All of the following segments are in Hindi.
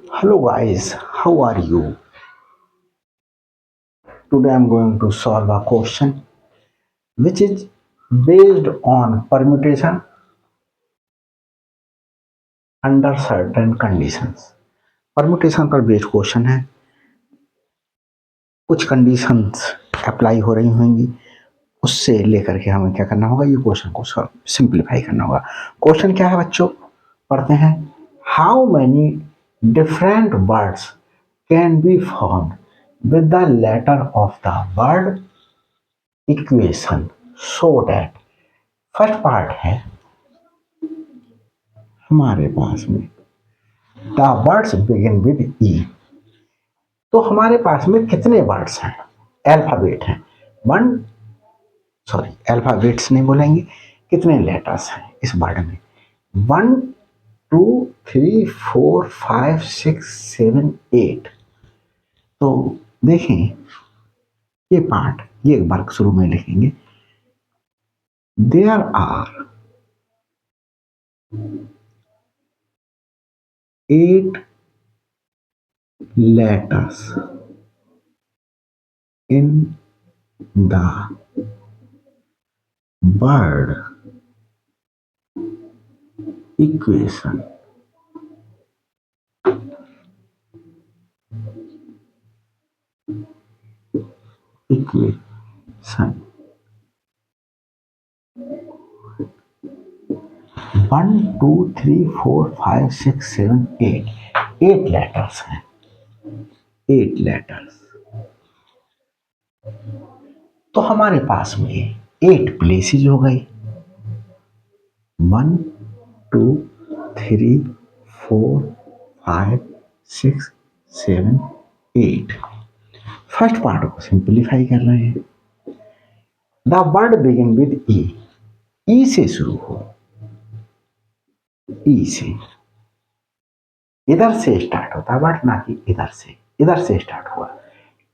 Hello guys, how are you? Today I'm going to solve a question which is based on permutation under certain conditions. Permutation पर बेस्ड क्वेश्चन है। कुछ कंडीशंस अप्लाई हो रही होंगी, उससे लेकर के हमें क्या करना होगा, ये क्वेश्चन को सिंप्लीफाई करना होगा। क्वेश्चन क्या है बच्चों, पढ़ते हैं। How many different words can be found with the letter of the word equation so that. First part है हमारे पास में the words begin with E. तो हमारे पास में कितने वर्ड्स हैं, अल्फाबेट हैं। वन सॉरी अल्फाबेट्स नहीं बोलेंगे, कितने लेटर्स हैं इस वर्ड में। 1 2 3 4 5 6 7 8। तो देखें ये पार्ट, ये एक बार शुरू में लिखेंगे। There are 8 letters in the word equation. Equation 1 2 3 4 5 6 7 8। 8 letters हैं, 8 लेटर्स। तो हमारे पास में 8 प्लेसेस हो गई। 1 2 3 4 5 6 7 8। फर्स्ट पार्ट को सिंप्लीफाई कर रहे हैं। The word begin with E. E से शुरू हो, ई से, इधर से स्टार्ट होता है वर्ड, ना कि इधर से स्टार्ट हुआ,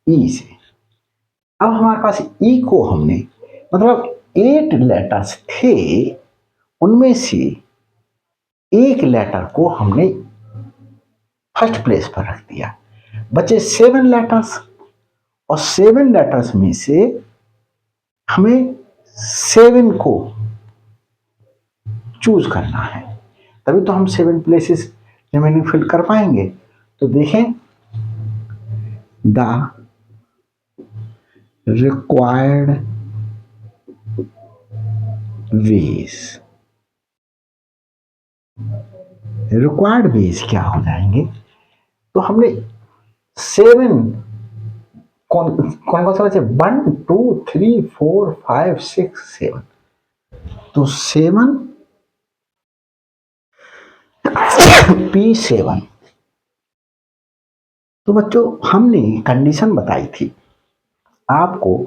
ई से। अब हमारे पास ई को हमने, मतलब 8 लेटर्स थे, उनमें से एक लेटर को हमने फर्स्ट प्लेस पर रख दिया, बचे 7 लेटर्स। और 7 लेटर्स में से हमें 7 को चूज करना है, तभी तो हम 7 प्लेसेस रिमेनिंग फिल कर पाएंगे। तो देखें, the required ways, required ways क्या हो जाएंगे। तो हमने 7 कौन कौन सा बचे, 1 2 3 4 5 6 7। तो 7 P7। तो बच्चों हमने कंडीशन बताई थी आपको,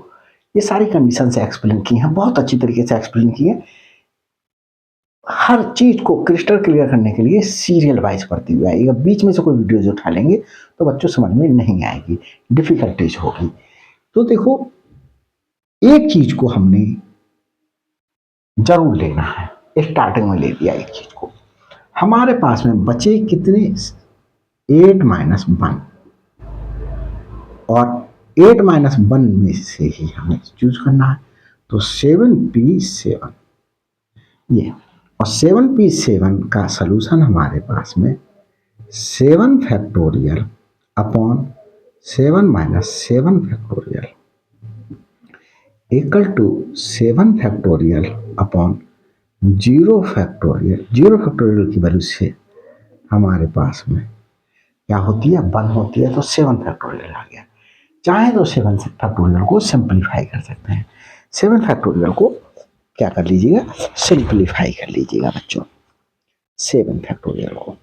ये सारी कंडीशन से एक्सप्लेन की हैं, बहुत अच्छी तरीके से एक्सप्लेन की है। हर चीज को क्रिस्टल क्लियर करने के लिए सीरियल वाइज पढ़ती हुई आएगी। बीच में से कोई वीडियोज उठा लेंगे तो बच्चों समझ में नहीं आएगी, डिफिकल्टीज होगी। तो देखो, एक चीज को हमने जरूर लेना है, स्टार्टिंग में ले दिया एक चीज को। हमारे पास में बचे कितने, 8 माइनस 1, और 8 माइनस 1 में से ही हमें चूज करना है। तो 7P7 ये, और 7P7 का सलूशन हमारे पास में 7 factorial upon 7 minus 7 factorial equal to 7 factorial upon 0 factorial. 0 factorial की वैल्यू से हमारे पास में क्या होती है, 1 होती है, तो 7 फैक्टोरियल आ गया। चाहे तो 7 फैक्टोरियल को सिंप्लीफाई कर सकते हैं। 7 फैक्टोरियल को क्या कर लीजिएगा, सिंप्लीफाई कर लीजिएगा बच्चों, 7 फैक्टोरियल को।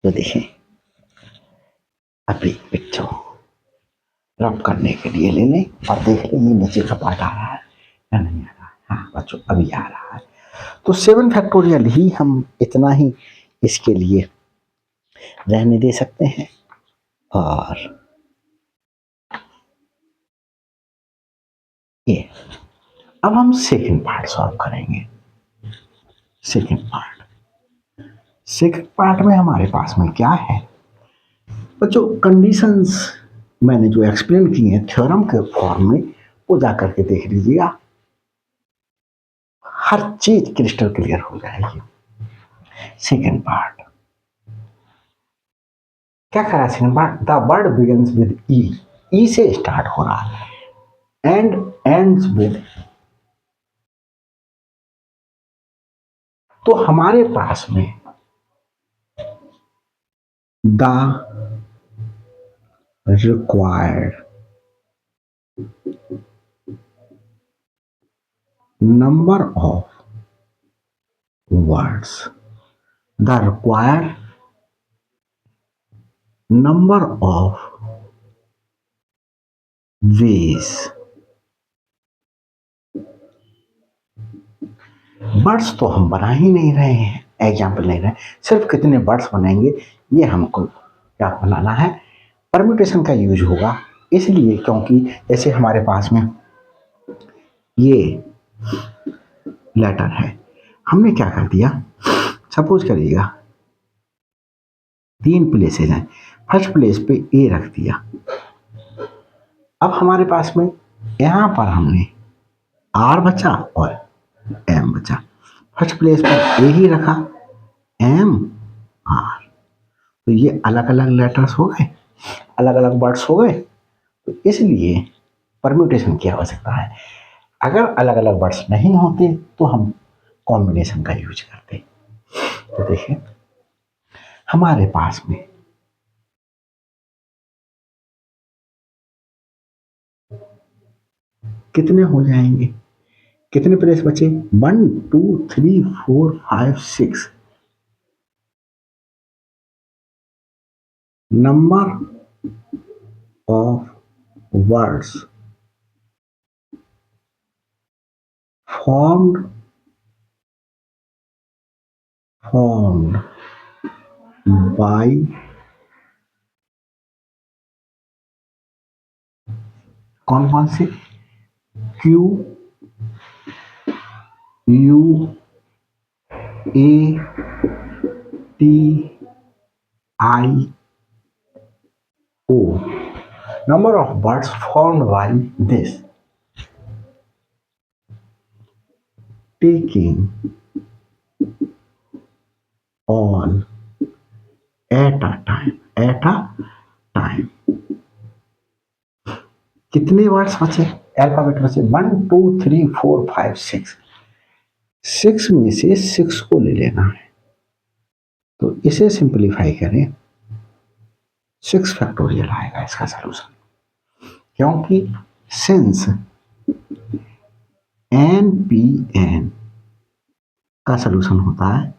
तो देखें अभी बच्चों रब करने के लिए ले लें और देख लें ये नीचे का पार्ट आ रहा है या नहीं आ रहा है। हाँ बच्चों अभी आ रहा है। तो 7 फैक्टोरियल ही हम इतना ही इसके लिए रहने दे सकते हैं। और ये अब हम सेकंड पार्ट सॉल्व करेंगे। सेकंड सेकंड पार्ट में हमारे पास में क्या है बच्चों, कंडीशंस मैंने जो एक्सप्लेन की हैं थ्योरम के फॉर्म में, वो जा करके देख लीजिएगा, हर चीज क्रिस्टल क्लियर हो जाएगी। सेकंड पार्ट क्या करा? Second part, the word begins with E, E से स्टार्ट हो रहा है, एंड एंड्स विद, तो हमारे पास में the required number of words, the required number of ways, words तो हम बना ही नहीं रहे हैं, एग्जाम्पल नहीं रहे, सिर्फ कितने वर्ड्स बनाएंगे ये हमको क्या बनाना है, परम्यूटेशन का यूज होगा। इसलिए क्योंकि जैसे हमारे पास में ये लेटर है, हमने क्या कर दिया, सपोज करिएगा 3 प्लेसेज हैं, फर्स्ट प्लेस पे ए रख दिया। अब हमारे पास में यहाँ पर हमने आर बचा और एम बचा, फर्स्ट प्लेस पर ए ही रखा, एम आर, तो ये अलग अलग लेटर्स हो गए, अलग अलग वर्ड्स हो गए, तो इसलिए परम्यूटेशन की आवश्यकता है। अगर अलग अलग वर्ड्स नहीं होते तो हम कॉम्बिनेशन का यूज करते। तो देखिए हमारे पास में कितने हो जाएंगे, कितने प्लेस बचे, 1 2 3 4 5 6, number of words formed by कौन कौन से, Q U A T I O, number of words formed by this, taking all at a time, कितने वर्ड्स बचे, अल्फाबेट बचे 1 2 3 4 5 6, 6 में से 6 को ले लेना है, तो इसे सिंपलीफाई करें, 6 फैक्टोरियल आएगा इसका सलूशन, क्योंकि सिंस एन पी एन का सलूशन होता है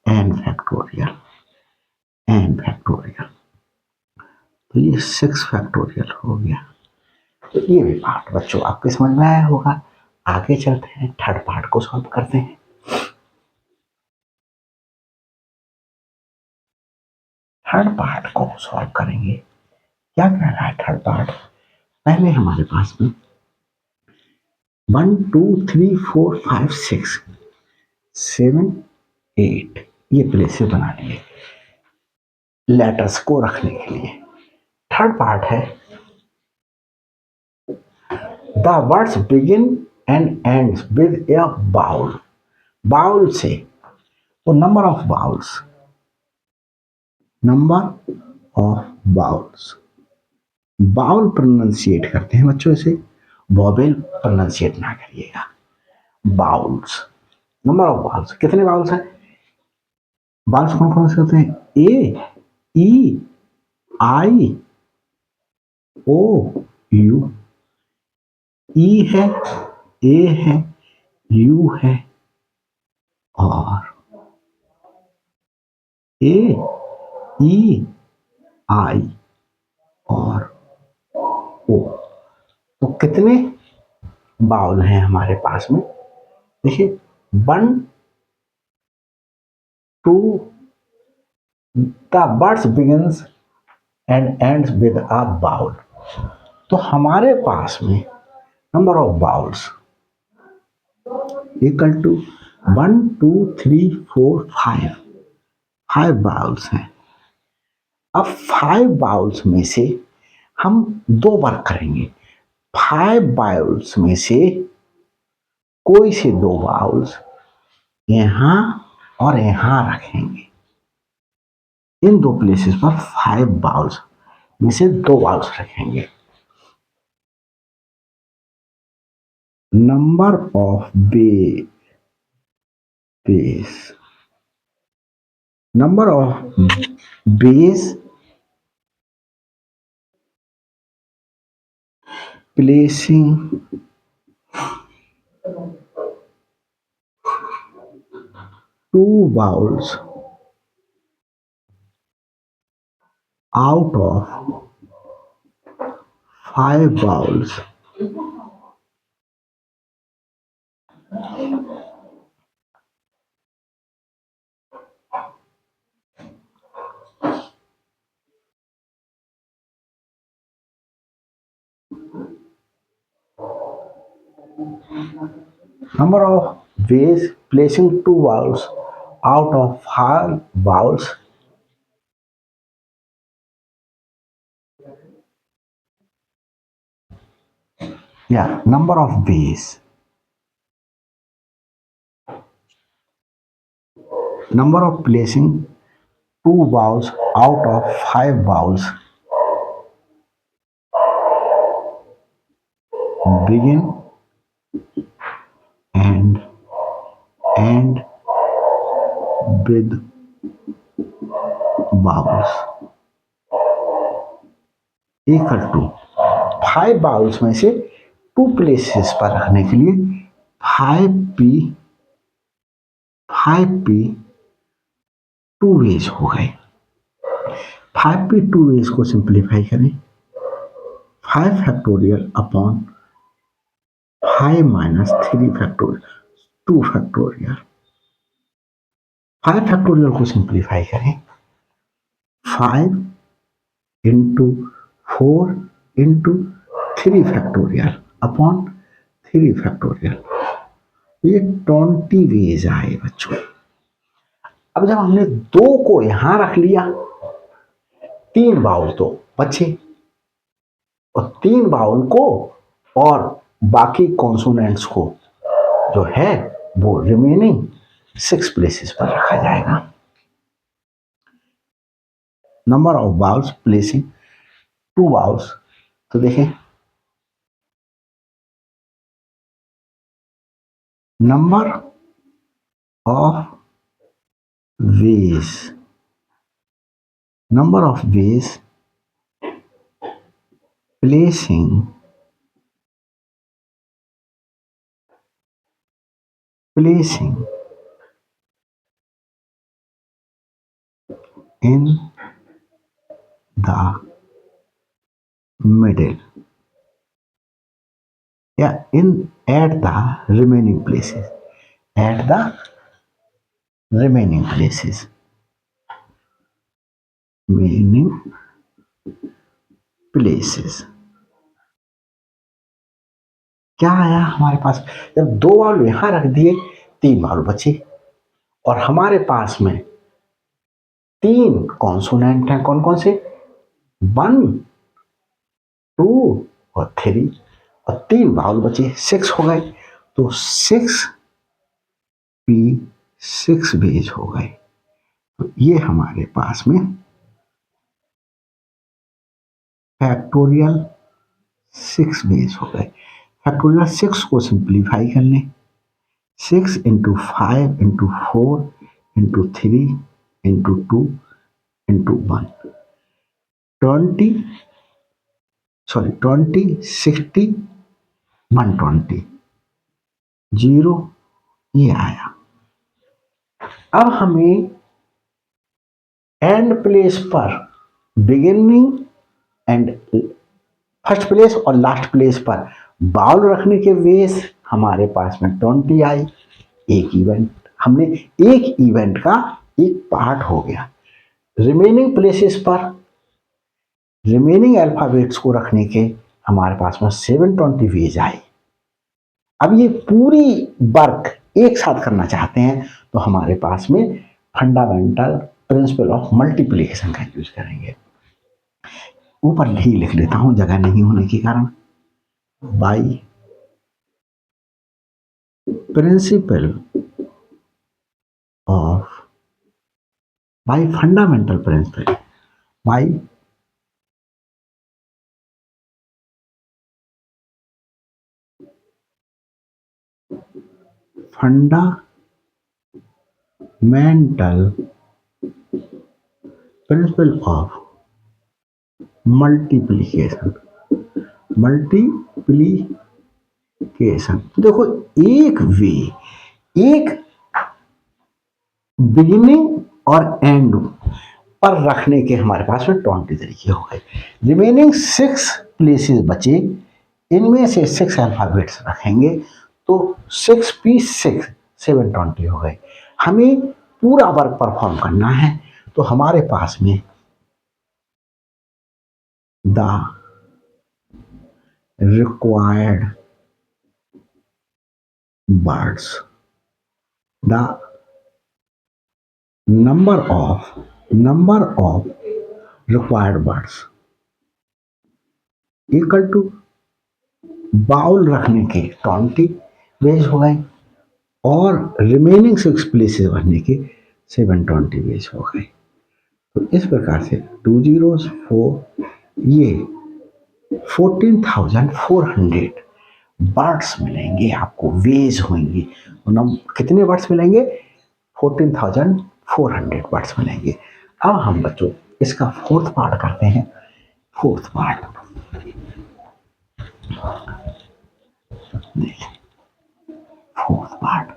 एन फैक्टोरियल, तो ये 6 फैक्टोरियल हो गया। तो ये भी पार्ट बच्चों आपके समझ में आया होगा। आगे चलते हैं, थर्ड पार्ट को सॉल्व करते हैं। थर्ड पार्ट को सॉल्व करेंगे, क्या कह रहा है थर्ड पार्ट, पहले हमारे पास में 1 2 3 4 5 6 7 8 ये प्लेसेस बना लिए लेटर्स को रखने के लिए। थर्ड पार्ट है the words begin and ends with a vowel, vowel से, तो number of vowels, vowel pronounce करते हैं बच्चों, इसे वॉवेल प्रोनाउंसिएट ना करिएगा, बाउल्स, नंबर ऑफ बाउल्स, कितने बाउल्स हैं, बाउल्स कौन कौन से होते हैं, ए ई आई ओ यू, ई है, ए है, यू है और ए ई आई और ओ, तो कितने बाउल हैं हमारे पास में, देखिए 1 2, the words begins and ends with a vowel, तो हमारे पास में number of vowels equal to 1 2 3 4 5, 5 vowels हैं। अब 5 बाउल्स में से हम 2 वर्क करेंगे। 5 बाउल्स में से कोई से 2 बाउल्स यहां और यहां रखेंगे। इन 2 प्लेसेस पर 5 बाउल्स में से 2 बाउल्स रखेंगे। Number of base, number of base placing two bowls out of 5 bowls number of ways placing 2 bowls out of 5 bowls number of ways, number of placing 2 bowls out of 5 bowls begin and end with bowls equal to 5 bowls में से 2 प्लेसेस पर रखने के लिए 5p 2 वेज हो गए। 5p 2 वेज को सिंप्लीफाई करें 5 factorial upon 5 minus 3 factorial 2 factorial. 5 factorial को सिंप्लीफाई करें 5 into 4 into 3 factorial upon 3 factorial. ये 20 वेज आए बच्चों। अब जब हमने 2 को यहां रख लिया 3 बाउल तो बचे और 3 बाउल को और बाकी कॉन्सोनेंट्स को जो है वो रिमेनिंग 6 प्लेसेस पर रखा जाएगा। Number of bowls placing 2 bowls, तो देखें number of ways, number of ways placing in the middle at the remaining places, remaining places क्या आया हमारे पास? जब 2 बाउल यहां रख दिए 3 बाउल बचे और हमारे पास में 3 कॉन्सोनेंट हैं। कौन कौन से? 1 2 और 3 और 3 बाउल बचे 6 हो गए। तो 6p 6 वेज हो गए। तो ये हमारे पास में फैक्टोरियल 6 वेज हो गए। फैक्टोरियल 6 को सिंप्लीफाई कर लें 6 into 5 into 4 into 3 into 2 into 1 20 60 120 0 ये आया। अब हमें एंड प्लेस पर बिगिनिंग एंड फर्स्ट प्लेस और लास्ट प्लेस पर बाउल रखने के वेज हमारे पास में 20 आई। एक इवेंट हमने एक इवेंट का एक पार्ट हो गया। रिमेनिंग प्लेसेस पर रिमेनिंग अल्फाबेट्स को रखने के हमारे पास में 720 वेज आए। अब ये पूरी वर्क एक साथ करना चाहते हैं तो हमारे पास में फंडामेंटल प्रिंसिपल ऑफ मल्टीप्लिकेशन का यूज करेंगे। ऊपर डी लिख लेता हूं जगह नहीं होने के कारण। By principle of, by fundamental principle, by fundamental principle of multiplication, multiplication. तो देखो एक वे, एक बिगिनिंग और एंड पर रखने के हमारे पास में 20 तरीके हो गए। रिमेनिंग 6 प्लेसेस बचे, इनमें से 6 अल्फाबेट्स रखेंगे तो 6p6 720 हो गए। हमें पूरा वर्क परफॉर्म करना है तो हमारे पास में the required words, the number of required words equal to vowel रखने के 20 वेज हो गए और रिमेनिंग 6 प्लेसेस भरने के 720 वेज हो गए। तो इस प्रकार से 2 zeros 4, ये 14,400 वर्ड्स मिलेंगे आपको, वेज होंगे। कितने वर्ड्स मिलेंगे? 14,400 वर्ड्स मिलेंगे। अब हम बच्चों इसका फोर्थ पार्ट करते हैं। फोर्थ पार्ट देखिए, फोर्थ पार्ट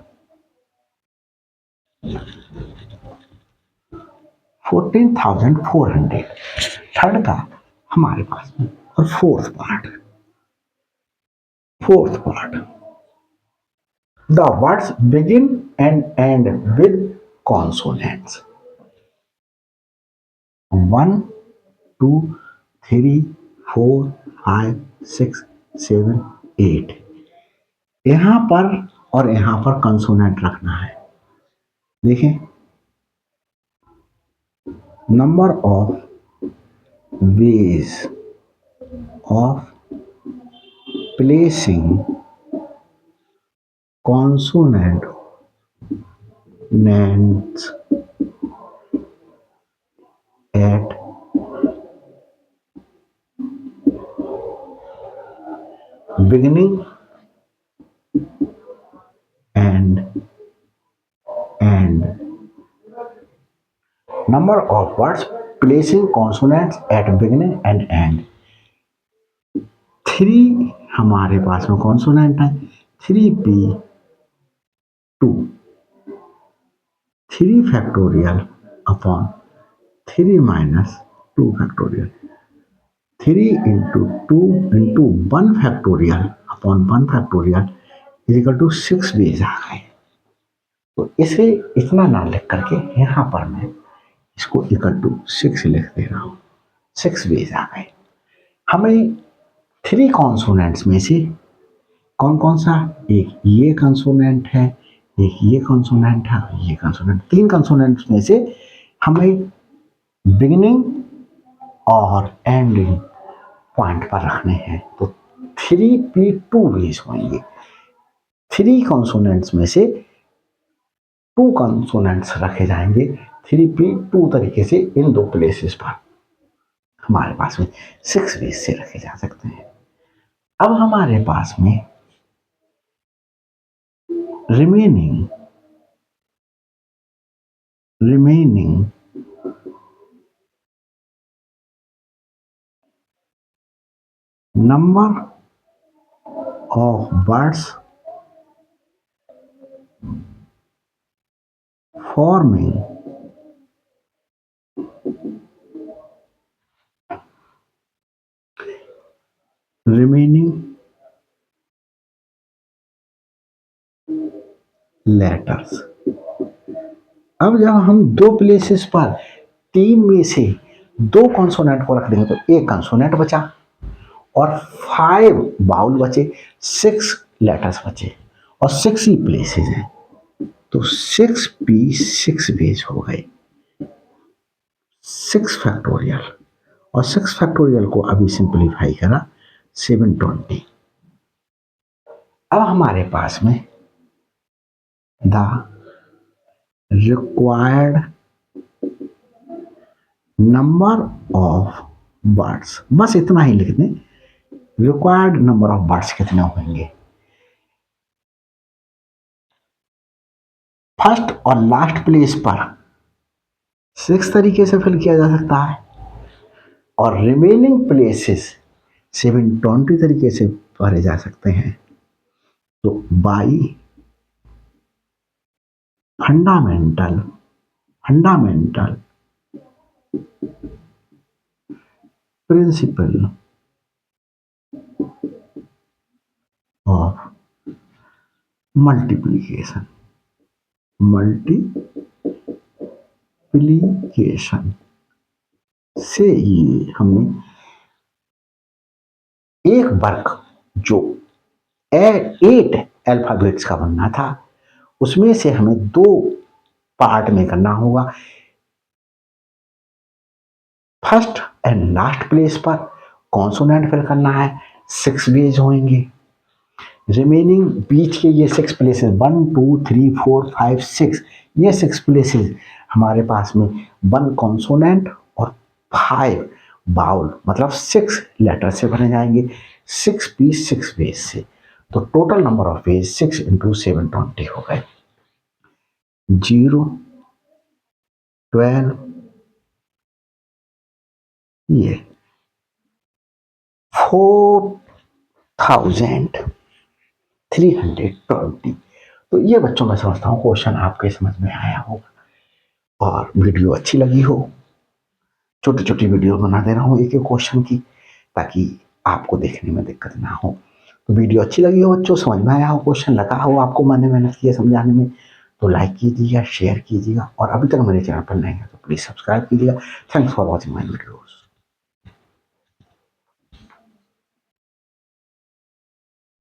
14,400 थर्ड का हमारे पास में। और fourth part the words begin and and with consonants. 1 2 3 4 5 6 7 8 यहां पर और यहां पर कंसोनेंट रखना है। देखें, number of ways of placing consonants at beginning and end. Number of words placing consonants at beginning and end. 3 हमारे पास में कॉन्सोनेंट है। 3p2 3 factorial upon 3 minus 2 factorial, 3 into 2 into 1 factorial upon 1 factorial equal to 6 ways आ गए। तो इसे इतना ना लिख करके यहाँ पर मैं इसको इक्वल टू 6 लिख दे रहा हूँ। 6 वेज आ गए। हमें 3 कॉन्सोनेंट्स में से कौन कौन सा, एक ये कंसोनेंट है, एक ये कंसोनेंट है, ये कंसोनेंट, 3 कंसोनेंट्स में से हमें बिगिनिंग और एंडिंग पॉइंट पर रखने हैं। तो 3p2 वेज होंगे। 3 कंसोनेंट्स में से 2 कंसोनेंट्स रखे जाएंगे 3p2 तरीके से। इन 2 प्लेसेस पर हमारे पास में 6 वेज से रखे जा सकते हैं। अब हमारे पास में remaining number of words forming remaining letters। अब जब हम 2 प्लेसेस पर 3 में से 2 कॉन्सोनेंट को रख देंगे तो 1 कंसोनेंट बचा और 5 बाउल बचे, 6 लेटर्स बचे और 6 ही प्लेसेस हैं। तो 6p6 वेज हो गए। 6 फैक्टोरियल, और 6 फैक्टोरियल को अभी सिंप्लीफाई करा 720। अब हमारे पास में the required number of words, बस इतना ही लिख दें, रिक्वायर्ड नंबर ऑफ वर्ड्स कितने होंगे। फर्स्ट और लास्ट प्लेस पर 6 तरीके से फिल किया जा सकता है, और रिमेनिंग प्लेसेस 720 तरीके से भरे जा सकते हैं। तो by fundamental principle of multiplication से ये हमने एक वर्ग जो 8 अल्फाबेट्स का बनना था, उसमें से हमें 2 पार्ट में करना होगा। फर्स्ट एंड लास्ट प्लेस पर कॉन्सोनेंट फिल करना है, 6 वेज होंगे। रिमेनिंग बीच के ये 6 प्लेसेस 1 2 3 4 5 6, ये 6 प्लेसेस हमारे पास में 1 कॉन्सोनेंट और 5 बाउल, मतलब 6 लेटर से बने जाएंगे, 6 पीस 6 वेज से। तो total number of ways 6 into 720 हो गए 0 12 ये 4320। तो ये बच्चों मैं समझता हूँ क्वेश्चन आपके समझ में आया होगा, और वीडियो अच्छी लगी हो, छोटी छोटी वीडियो बना दे रहा हूँ एक एक क्वेश्चन की, ताकि आपको देखने में दिक्कत ना हो। तो वीडियो अच्छी लगी हो बच्चों, समझ में आया हो, क्वेश्चन लगा हो आपको, मैंने मेहनत की है समझाने में, तो लाइक कीजिएगा, शेयर कीजिएगा, और अभी तक मेरे चैनल पर नहीं है तो प्लीज़ सब्सक्राइब कीजिएगा। Thanks for watching my videos.